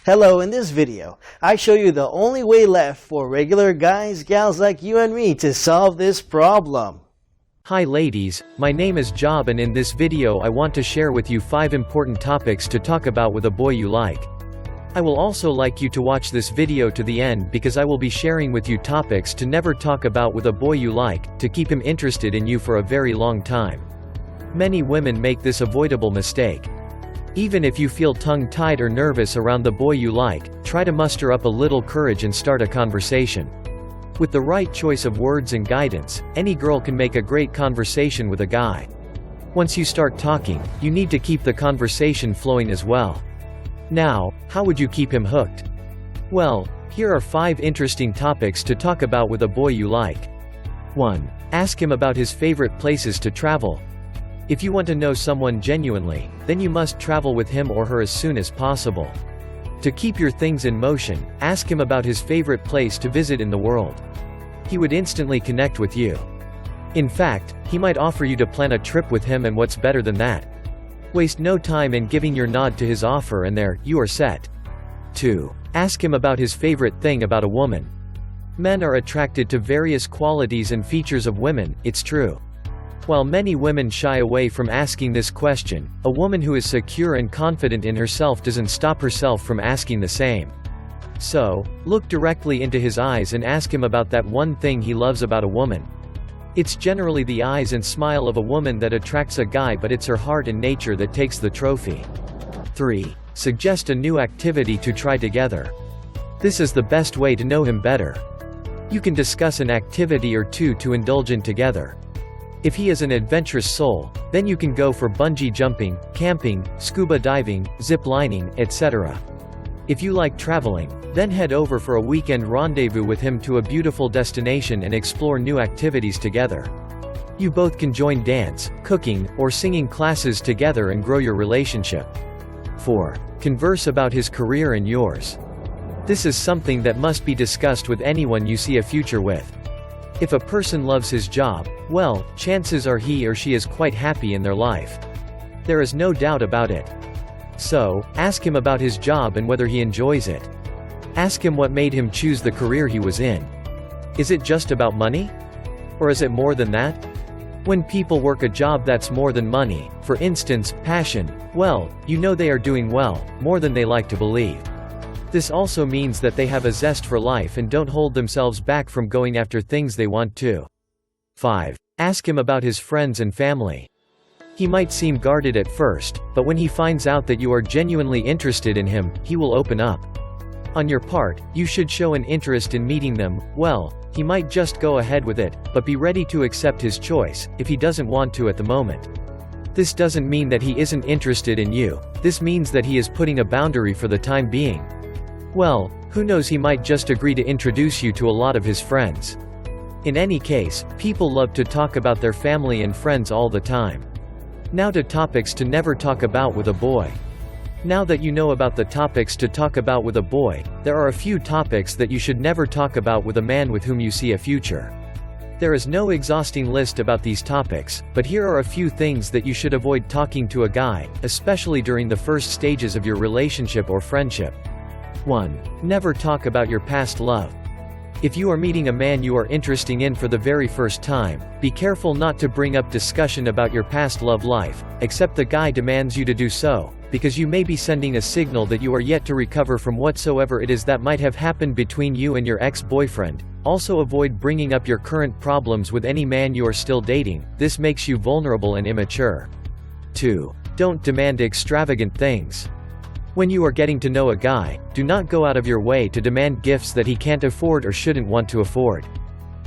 Hello, in this video, I show you the only way left for regular guys, gals like you and me to solve this problem. Hi ladies, my name is Job and in this video I want to share with you 5 important topics to talk about with a boy you like. I will also like you to watch this video to the end because I will be sharing with you topics to never talk about with a boy you like, to keep him interested in you for a very long time. Many women make this avoidable mistake. Even if you feel tongue-tied or nervous around the boy you like, try to muster up a little courage and start a conversation. With the right choice of words and guidance, any girl can make a great conversation with a guy. Once you start talking, you need to keep the conversation flowing as well. Now, how would you keep him hooked? Well, here are 5 interesting topics to talk about with a boy you like. 1. Ask him about his favorite places to travel. If you want to know someone genuinely, then you must travel with him or her as soon as possible. To keep your things in motion, ask him about his favorite place to visit in the world. He would instantly connect with you. In fact, he might offer you to plan a trip with him, and what's better than that? Waste no time in giving your nod to his offer and there, you are set. 2. Ask him about his favorite thing about a woman. Men are attracted to various qualities and features of women, it's true. While many women shy away from asking this question, a woman who is secure and confident in herself doesn't stop herself from asking the same. So, look directly into his eyes and ask him about that one thing he loves about a woman. It's generally the eyes and smile of a woman that attracts a guy, but it's her heart and nature that takes the trophy. 3. Suggest a new activity to try together. This is the best way to know him better. You can discuss an activity or two to indulge in together. If he is an adventurous soul, then you can go for bungee jumping, camping, scuba diving, zip lining, etc. If you like traveling, then head over for a weekend rendezvous with him to a beautiful destination and explore new activities together. You both can join dance, cooking, or singing classes together and grow your relationship. 4. Converse about his career and yours. This is something that must be discussed with anyone you see a future with. If a person loves his job, well, chances are he or she is quite happy in their life. There is no doubt about it. So, ask him about his job and whether he enjoys it. Ask him what made him choose the career he was in. Is it just about money? Or is it more than that? When people work a job that's more than money, for instance, passion, well, you know they are doing well, more than they like to believe. This also means that they have a zest for life and don't hold themselves back from going after things they want to. 5. Ask him about his friends and family. He might seem guarded at first, but when he finds out that you are genuinely interested in him, he will open up. On your part, you should show an interest in meeting them. Well, he might just go ahead with it, but be ready to accept his choice, if he doesn't want to at the moment. This doesn't mean that he isn't interested in you, this means that he is putting a boundary for the time being. Well, who knows, he might just agree to introduce you to a lot of his friends. In any case, people love to talk about their family and friends all the time. Now to topics to never talk about with a boy. Now that you know about the topics to talk about with a boy, there are a few topics that you should never talk about with a man with whom you see a future. There is no exhausting list about these topics, but here are a few things that you should avoid talking to a guy, especially during the first stages of your relationship or friendship. 1. Never talk about your past love. If you are meeting a man you are interested in for the very first time, be careful not to bring up discussion about your past love life, except the guy demands you to do so, because you may be sending a signal that you are yet to recover from whatsoever it is that might have happened between you and your ex-boyfriend. Also avoid bringing up your current problems with any man you are still dating, this makes you vulnerable and immature. 2. Don't demand extravagant things. When you are getting to know a guy, do not go out of your way to demand gifts that he can't afford or shouldn't want to afford.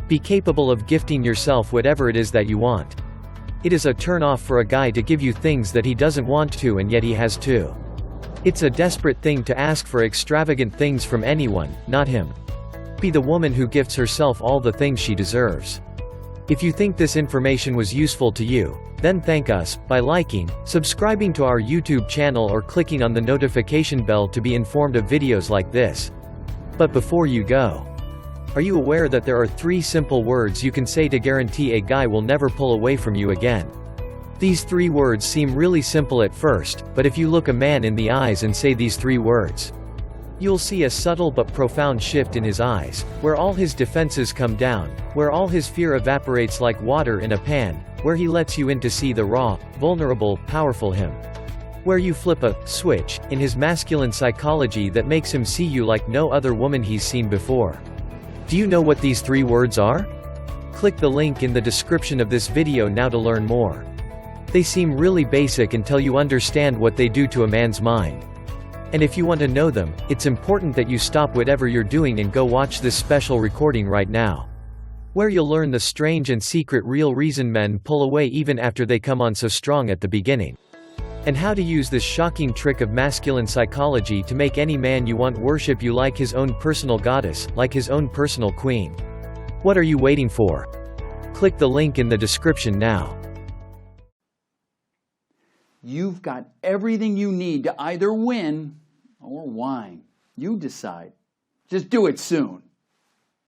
Be capable of gifting yourself whatever it is that you want. It is a turn-off for a guy to give you things that he doesn't want to and yet he has to. It's a desperate thing to ask for extravagant things from anyone, not him. Be the woman who gifts herself all the things she deserves. If you think this information was useful to you, then thank us by liking, subscribing to our YouTube channel or clicking on the notification bell to be informed of videos like this. But before you go, are you aware that there are 3 simple words you can say to guarantee a guy will never pull away from you again? These 3 words seem really simple at first, but if you look a man in the eyes and say these 3 words, You'll see a subtle but profound shift in his eyes, where all his defenses come down, where all his fear evaporates like water in a pan, where he lets you in to see the raw, vulnerable, powerful him. Where you flip a switch in his masculine psychology that makes him see you like no other woman he's seen before. Do you know what these 3 words are? Click the link in the description of this video now to learn more. They seem really basic until you understand what they do to a man's mind. And if you want to know them, it's important that you stop whatever you're doing and go watch this special recording right now. Where you'll learn the strange and secret real reason men pull away even after they come on so strong at the beginning. And how to use this shocking trick of masculine psychology to make any man you want worship you like his own personal goddess, like his own personal queen. What are you waiting for? Click the link in the description now. You've got everything you need to either win or whine. You decide. Just do it soon.